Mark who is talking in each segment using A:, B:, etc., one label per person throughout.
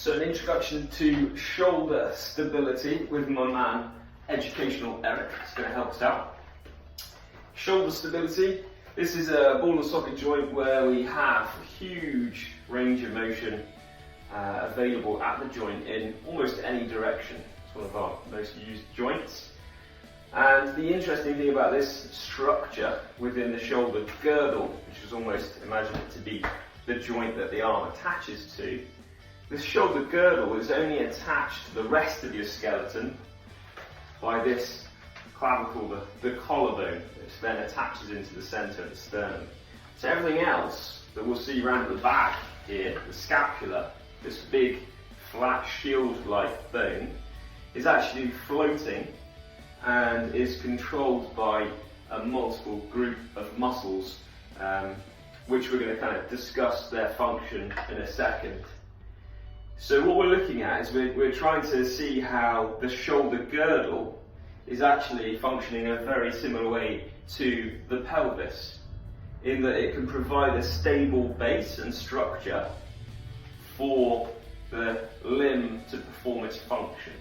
A: So an introduction to shoulder stability with my man, Educational Eric. It's going to help us out. Shoulder stability. This is a ball and socket joint where we have a huge range of motion available at the joint in almost any direction. It's one of our most used joints. And the interesting thing about this structure within the shoulder girdle, which is almost imagine it to be the joint that the arm attaches to, this shoulder girdle is only attached to the rest of your skeleton by this clavicle, the collarbone, which then attaches into the centre of the sternum. So everything else that we'll see around the back here, the scapula, this big flat shield-like bone, is actually floating and is controlled by a multiple group of muscles, which we're going to kind of discuss their function in a second. So what we're looking at is we're trying to see how the shoulder girdle is actually functioning in a very similar way to the pelvis, in that it can provide a stable base and structure for the limb to perform its function.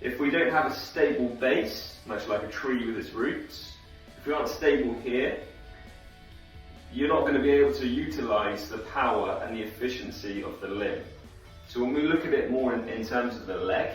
A: If we don't have a stable base, much like a tree with its roots, if we aren't stable here, you're not going to be able to utilize the power and the efficiency of the limb. So when we look at it more in terms of the leg,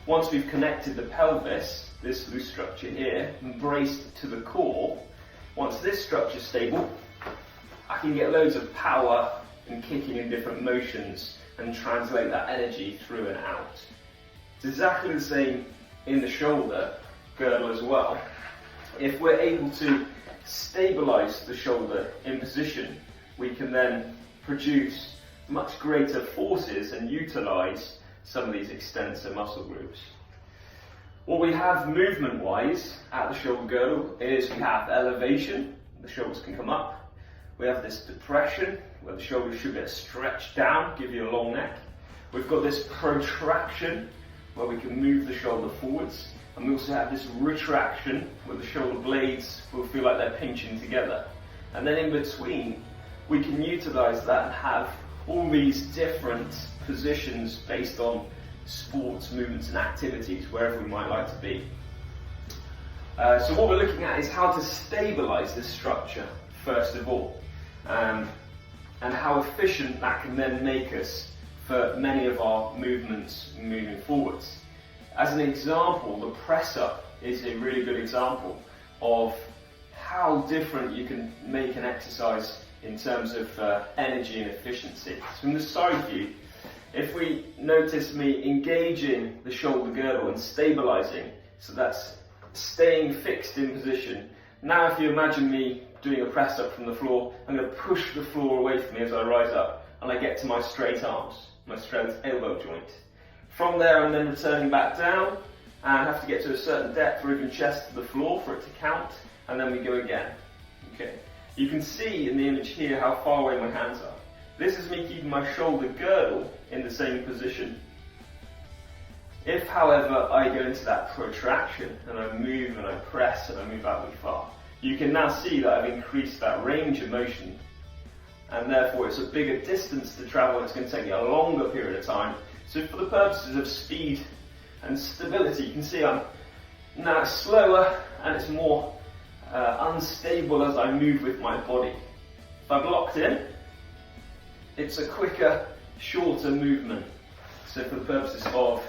A: once we've connected the pelvis, this loose structure here, and braced to the core, once this structure is stable, I can get loads of power and kicking in different motions and translate that energy through and out. It's exactly the same in the shoulder girdle as well. If we're able to stabilize the shoulder in position, we can then produce much greater forces and utilize some of these extensor muscle groups. What we have movement-wise at the shoulder girdle is we have elevation, the shoulders can come up. We have this depression, where the shoulders should get stretched down, give you a long neck. We've got this protraction, where we can move the shoulder forwards. And we also have this retraction, where the shoulder blades will feel like they're pinching together. And then in between, we can utilize that and have all these different positions based on sports, movements and activities, wherever we might like to be. So what we're looking at is how to stabilize this structure, first of all, and how efficient that can then make us for many of our movements moving forwards. As an example, the press up is a really good example of how different you can make an exercise in terms of energy and efficiency. So from the side view, if we notice me engaging the shoulder girdle and stabilizing, so that's staying fixed in position. Now if you imagine me doing a press up from the floor, I'm going to push the floor away from me as I rise up and I get to my straight arms, my straight elbow joint. From there I'm then returning back down and have to get to a certain depth or even chest to the floor for it to count, and then we go again. Okay. You can see in the image here how far away my hands are. This is me keeping my shoulder girdle in the same position. If, however, I go into that protraction and I move and I press and I move out really far, you can now see that I've increased that range of motion, and therefore it's a bigger distance to travel. It's going to take me a longer period of time. So for the purposes of speed and stability, you can see I'm now slower and it's more unstable as I move with my body. If I've locked in, it's a quicker, shorter movement. So for the purposes of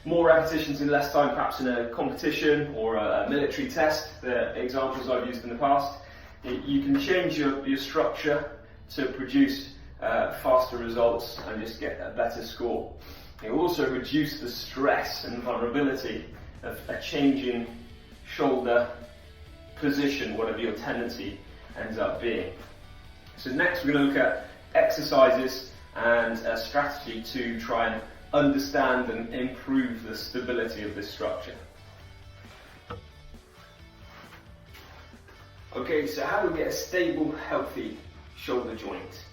A: more repetitions in less time, perhaps in a competition or a military test, the examples I've used in the past, you can change your structure to produce faster results and just get a better score. It will also reduce the stress and vulnerability of a changing shoulder position, whatever your tendency ends up being. So next we're going to look at exercises and a strategy to try and understand and improve the stability of this structure. Okay, so how do we get a stable, healthy shoulder joint?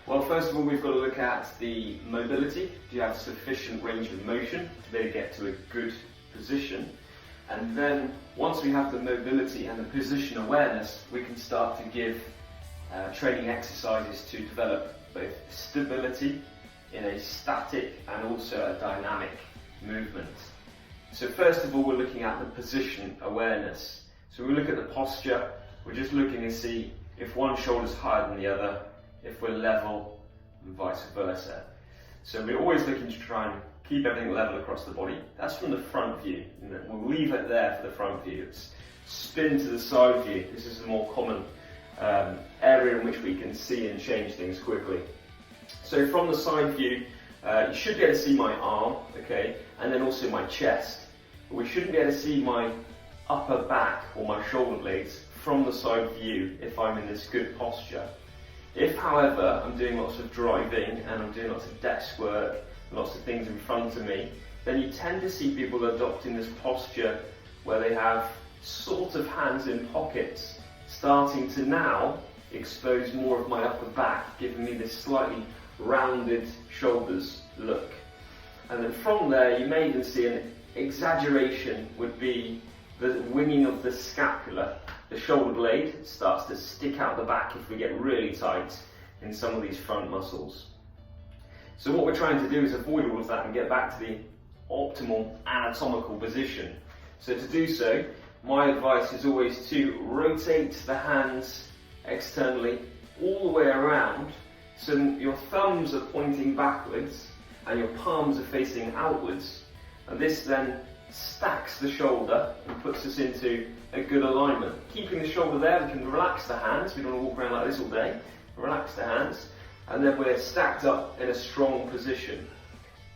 A: Well, first of all, we've got to look at the mobility. Do you have sufficient range of motion to be able to get to a good position? And then once we have the mobility and the position awareness, we can start to give training exercises to develop both stability in a static and also a dynamic movement. So first of all, we're looking at the position awareness. So we look at the posture, we're just looking to see if one shoulder is higher than the other, if we're level, and vice versa. So we're always looking to try and keep everything level across the body. That's from the front view. We'll leave it there for the front view. Let's spin to the side view. This is a more common area in which we can see and change things quickly. So from the side view, you should be able to see my arm, okay, and then also my chest. But we shouldn't be able to see my upper back or my shoulder blades from the side view if I'm in this good posture. If, however, I'm doing lots of driving and I'm doing lots of desk work, lots of things in front of me, then you tend to see people adopting this posture where they have sort of hands in pockets, starting to now expose more of my upper back, giving me this slightly rounded shoulders look. And then from there, you may even see an exaggeration would be the winging of the scapula. The shoulder blade starts to stick out the back if we get really tight in some of these front muscles. So what we're trying to do is avoid all of that and get back to the optimal anatomical position. So to do so, my advice is always to rotate the hands externally all the way around, so your thumbs are pointing backwards and your palms are facing outwards, and this then stacks the shoulder and puts us into a good alignment. Keeping the shoulder there, we can relax the hands. We don't want to walk around like this all day. Relax the hands, and then we're stacked up in a strong position.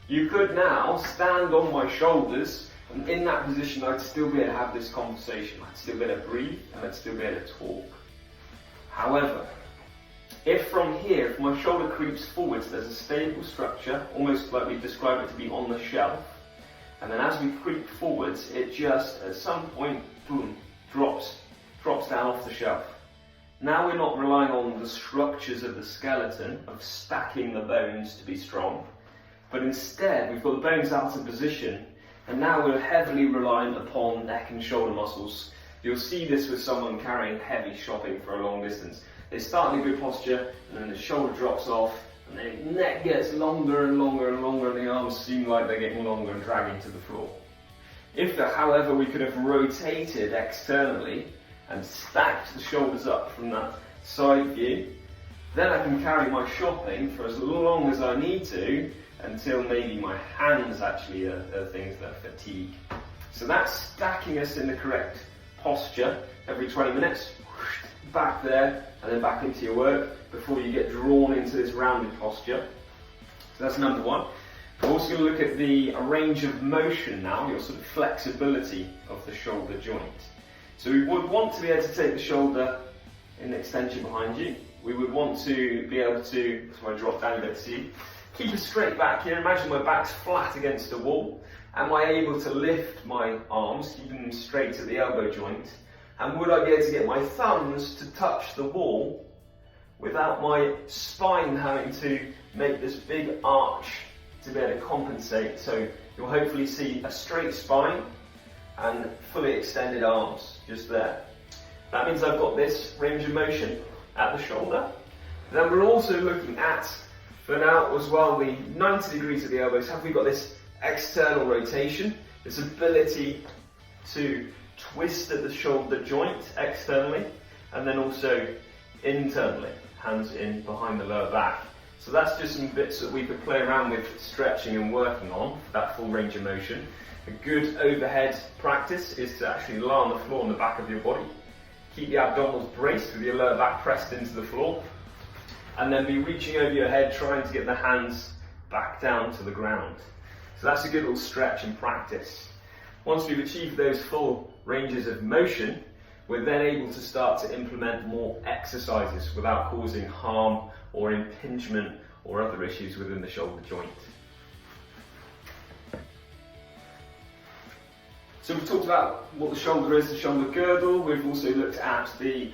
A: You could now stand on my shoulders, and in that position I'd still be able to have this conversation. I'd still be able to breathe, and I'd still be able to talk. However, if from here, if my shoulder creeps forwards, there's a stable structure, almost like we describe it to be on the shelf, and then as we creep forwards, it just, at some point, boom, drops down off the shelf. Now we're not relying on the structures of the skeleton, of stacking the bones to be strong, but instead we've got the bones out of position, and now we're heavily reliant upon neck and shoulder muscles. You'll see this with someone carrying heavy shopping for a long distance. They start in a good posture, and then the shoulder drops off, and the neck gets longer and longer and longer, and the arms seem like they're getting longer and dragging to the floor. If, however, we could have rotated externally and stacked the shoulders up from that side view, then I can carry my shopping for as long as I need to, until maybe my hands actually are things that fatigue. So that's stacking us in the correct posture every 20 minutes, back there, and then back into your work before you get drawn into this rounded posture. So that's number one. We're also going to look at the range of motion now, your sort of flexibility of the shoulder joint. So we would want to be able to take the shoulder in extension behind you. We would want to be able to, so I drop down a bit to see, keep a straight back here. Imagine my back's flat against a wall. Am I able to lift my arms, keeping them straight to the elbow joint? And would I be able to get my thumbs to touch the wall without my spine having to make this big arch to be able to compensate? So you'll hopefully see a straight spine and fully extended arms just there. That means I've got this range of motion at the shoulder. Then we're also looking at, for now as well, the 90 degrees at the elbows. Have we got this external rotation, this ability to twist at the shoulder joint externally, and then also internally, hands in behind the lower back. So that's just some bits that we could play around with stretching and working on for that full range of motion. A good overhead practice is to actually lie on the floor on the back of your body. Keep the abdominals braced with your lower back pressed into the floor, and then be reaching over your head, trying to get the hands back down to the ground. So that's a good little stretch and practice. Once we've achieved those full ranges of motion, we're then able to start to implement more exercises without causing harm or impingement or other issues within the shoulder joint. So we've talked about what the shoulder is, the shoulder girdle. We've also looked at the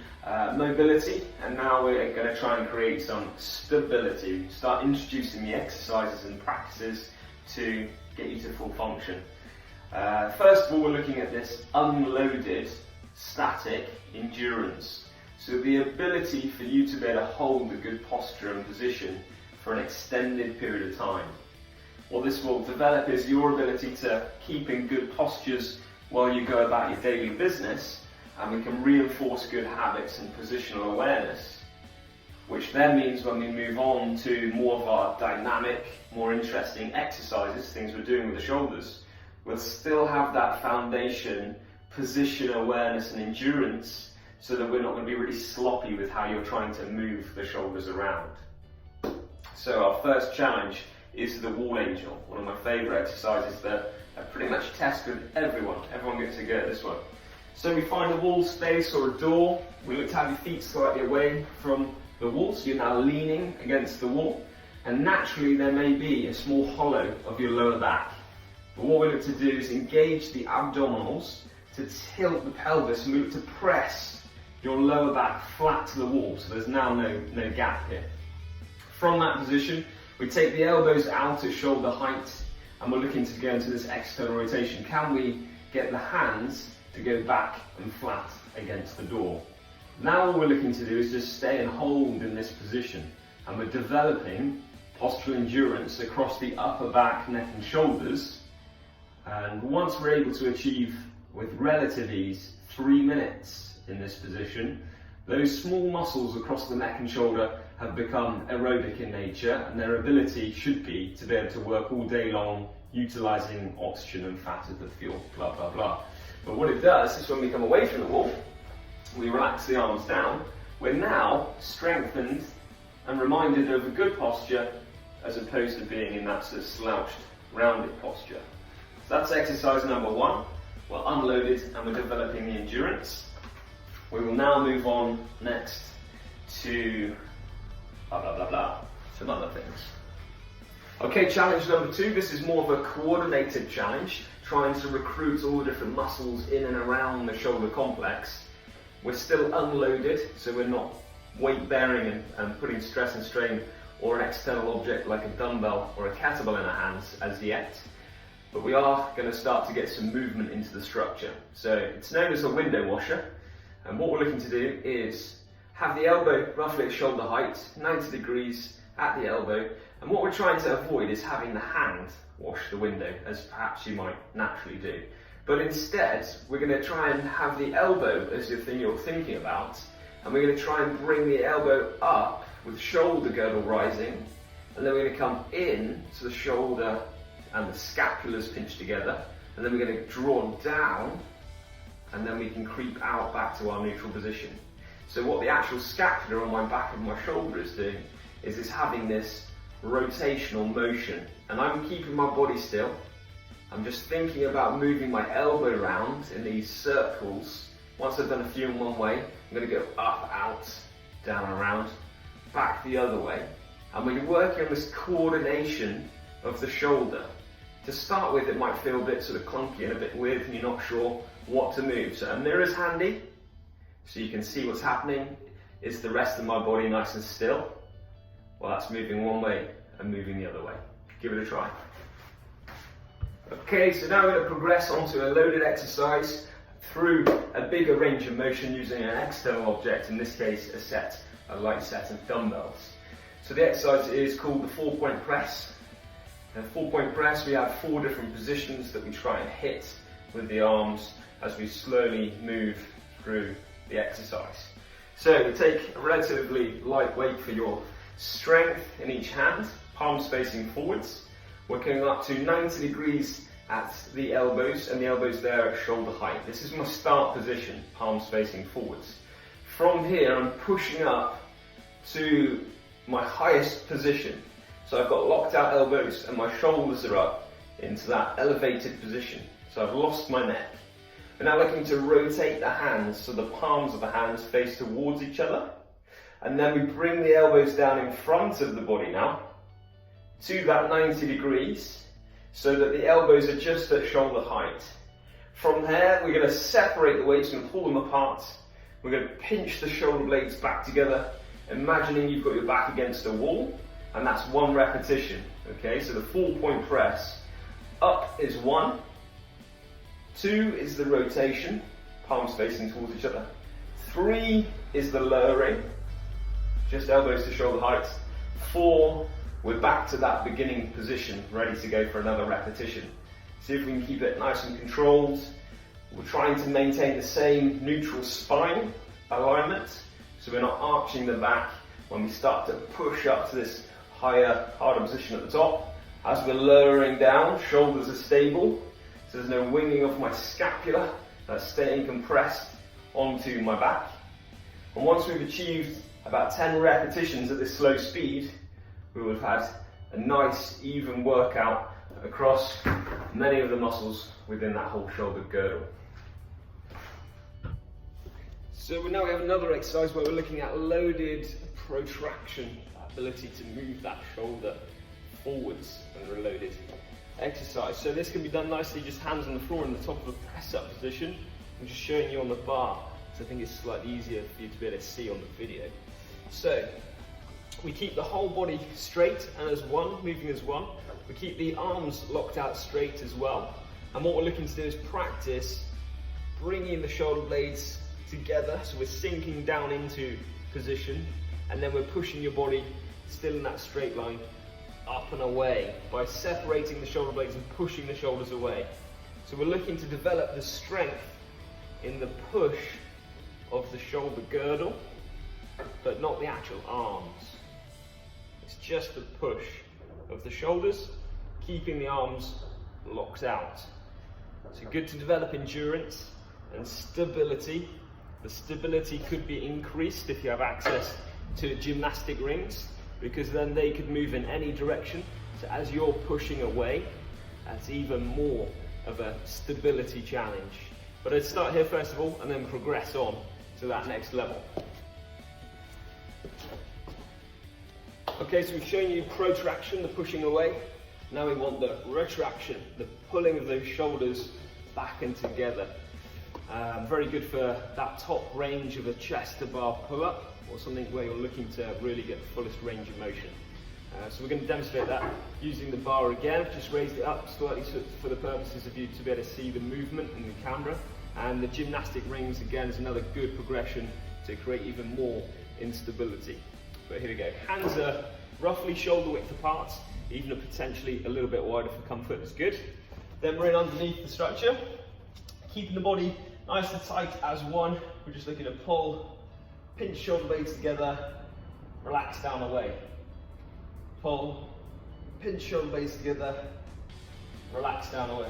A: mobility, and now we're going to try and create some stability. Start introducing the exercises and practices to get you to full function. First of all, we're looking at this unloaded static endurance. So the ability for you to be able to hold a good posture and position for an extended period of time. What this will develop is your ability to keep in good postures while you go about your daily business, and we can reinforce good habits and positional awareness, which then means when we move on to more of our dynamic, more interesting exercises, things we're doing with the shoulders, we'll still have that foundation, position awareness and endurance, so that we're not going to be really sloppy with how you're trying to move the shoulders around. So our first challenge is the wall angel, one of my favourite exercises that I pretty much test with everyone. Everyone gets a go at this one. So we find a wall space or a door. We look to have your feet slightly away from the wall, so you're now leaning against the wall, and naturally there may be a small hollow of your lower back. But what we look to do is engage the abdominals to tilt the pelvis, and we look to press your lower back flat to the wall, so there's now no gap here. From that position, we take the elbows out at shoulder height, and we're looking to go into this external rotation. Can we get the hands to go back and flat against the door? Now all we're looking to do is just stay and hold in this position, and we're developing postural endurance across the upper back, neck and shoulders. And once we're able to achieve with relative ease 3 minutes in this position, those small muscles across the neck and shoulder have become aerobic in nature, and their ability should be to be able to work all day long utilising oxygen and fat as the fuel, blah blah blah. But what it does is when we come away from the wall, we relax the arms down, we're now strengthened and reminded of a good posture as opposed to being in that sort of slouched, rounded posture. So that's exercise number 1. We're unloaded and we're developing the endurance. We will now move on next to blah blah blah blah, some other things. Okay, challenge number 2. This is more of a coordinated challenge, trying to recruit all the different muscles in and around the shoulder complex. We're still unloaded, so we're not weight bearing and putting stress and strain or an external object like a dumbbell or a kettlebell in our hands as yet. But we are going to start to get some movement into the structure. So it's known as a window washer. And what we're looking to do is have the elbow roughly at shoulder height, 90 degrees at the elbow. And what we're trying to avoid is having the hand wash the window, as perhaps you might naturally do. But instead, we're going to try and have the elbow as the thing you're thinking about. And we're going to try and bring the elbow up with shoulder girdle rising. And then we're going to come in to the shoulder and the scapulars pinched together. And then we're going to draw down, and then we can creep out back to our neutral position. So what the actual scapula on my back of my shoulder is doing is having this rotational motion. And I'm keeping my body still. I'm just thinking about moving my elbow around in these circles. Once I've done a few in one way, I'm going to go up, out, down, around, back the other way. And we're working on this coordination of the shoulder. To start with, it might feel a bit sort of clunky and a bit weird and you're not sure what to move. So a mirror is handy, so you can see what's happening. Is the rest of my body nice and still? Well, that's moving one way and moving the other way. Give it a try. Okay, so now we're going to progress onto a loaded exercise through a bigger range of motion using an external object, in this case a light set of dumbbells. So the exercise is called the 4-point press. In a 4-point press, we have 4 different positions that we try and hit with the arms as we slowly move through the exercise. So we take a relatively light weight for your strength in each hand, palms facing forwards. We're going up to 90 degrees at the elbows, and the elbows there at shoulder height. This is my start position, palms facing forwards. From here, I'm pushing up to my highest position. So I've got locked out elbows and my shoulders are up into that elevated position. So I've lost my neck. We're now looking to rotate the hands so the palms of the hands face towards each other. And then we bring the elbows down in front of the body now to that 90 degrees so that the elbows are just at shoulder height. From there, we're going to separate the weights and pull them apart. We're going to pinch the shoulder blades back together, imagining you've got your back against a wall. And that's 1 repetition, okay? So the 4-point press, up is 1, 2 is the rotation, palms facing towards each other, 3 is the lowering, just elbows to shoulder height, 4 we're back to that beginning position, ready to go for another repetition. See if we can keep it nice and controlled. We're trying to maintain the same neutral spine alignment, so we're not arching the back when we start to push up to this higher, harder position at the top. As we're lowering down, shoulders are stable, so there's no winging of my scapula, that's staying compressed onto my back. And once we've achieved about 10 repetitions at this slow speed, we will have had a nice, even workout across many of the muscles within that whole shoulder girdle. So now we have another exercise where we're looking at loaded protraction, ability to move that shoulder forwards under a loaded exercise. So this can be done nicely, just hands on the floor in the top of a press-up position. I'm just showing you on the bar, so I think it's slightly easier for you to be able to see on the video. So we keep the whole body straight and as one, moving as one. We keep the arms locked out straight as well. And what we're looking to do is practice bringing the shoulder blades together, so we're sinking down into position, and then we're pushing your body still in that straight line up and away by separating the shoulder blades and pushing the shoulders away. So we're looking to develop the strength in the push of the shoulder girdle, but not the actual arms. It's just the push of the shoulders, keeping the arms locked out. So good to develop endurance and stability. The stability could be increased if you have access to gymnastic rings, because then they could move in any direction. So as you're pushing away, that's even more of a stability challenge. But I'd start here first of all and then progress on to that next level. Okay, so we've shown you protraction, the pushing away. Now we want the retraction, the pulling of those shoulders back and together. Very good for that top range of a chest to bar pull-up, or something where you're looking to really get the fullest range of motion. So we're going to demonstrate that using the bar again. Just raised it up slightly for the purposes of you to be able to see the movement in the camera. And the gymnastic rings again is another good progression to create even more instability. But here we go. Hands are roughly shoulder width apart, even potentially a little bit wider for comfort is good. Then we're in underneath the structure, keeping the body nice and tight as one. We're just looking to pull, pinch shoulder blades together, relax down away. Pull, pinch shoulder blades together, relax down away.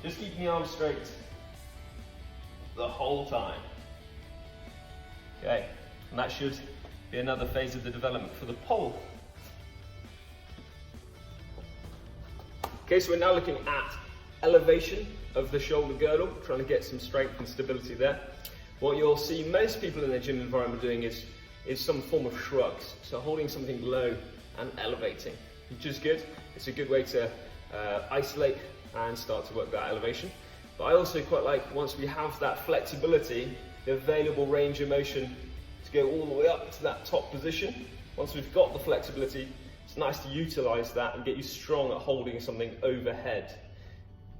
A: Just keeping the arms straight the whole time. Okay, and that should be another phase of the development for the pole. Okay, so we're now looking at elevation of the shoulder girdle, trying to get some strength and stability there. What you'll see most people in their gym environment doing is some form of shrugs, so holding something low and elevating, which is good. It's a good way to isolate and start to work that elevation. But I also quite like, once we have that flexibility, the available range of motion to go all the way up to that top position. Once we've got the flexibility, it's nice to utilize that and get you strong at holding something overhead,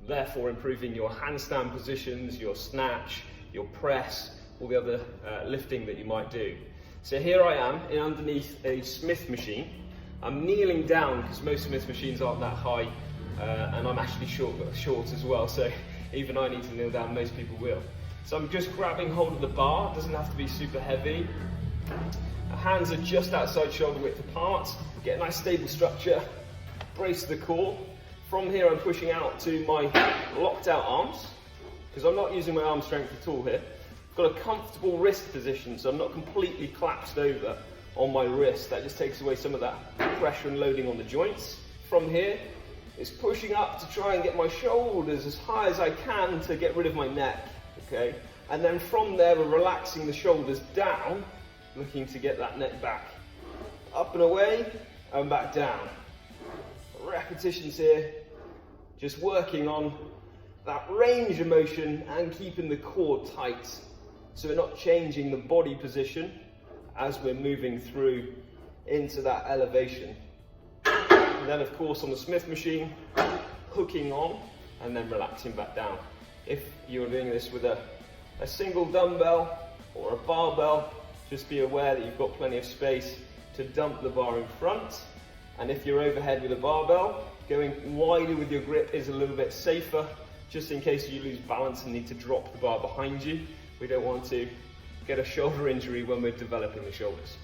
A: therefore improving your handstand positions, your snatch, your press, all the other lifting that you might do. So here I am in underneath a Smith machine. I'm kneeling down because most Smith machines aren't that high, and I'm actually short as well, so even I need to kneel down, most people will. So I'm just grabbing hold of the bar, it doesn't have to be super heavy. My hands are just outside shoulder width apart, get a nice stable structure, brace the core. From here I'm pushing out to my locked out arms, because I'm not using my arm strength at all here. I've got a comfortable wrist position, so I'm not completely collapsed over on my wrist. That just takes away some of that pressure and loading on the joints. From here, it's pushing up to try and get my shoulders as high as I can to get rid of my neck, okay? And then from there, we're relaxing the shoulders down, looking to get that neck back. Up and away, and back down. Repetitions here, just working on that range of motion and keeping the core tight, so we're not changing the body position as we're moving through into that elevation. And then of course on the Smith machine, hooking on and then relaxing back down. If you're doing this with a single dumbbell or a barbell, Just be aware that you've got plenty of space to dump the bar in front. And if you're overhead with a barbell, going wider with your grip is a little bit safer, just in case you lose balance and need to drop the bar behind you. We don't want to get a shoulder injury when we're developing the shoulders.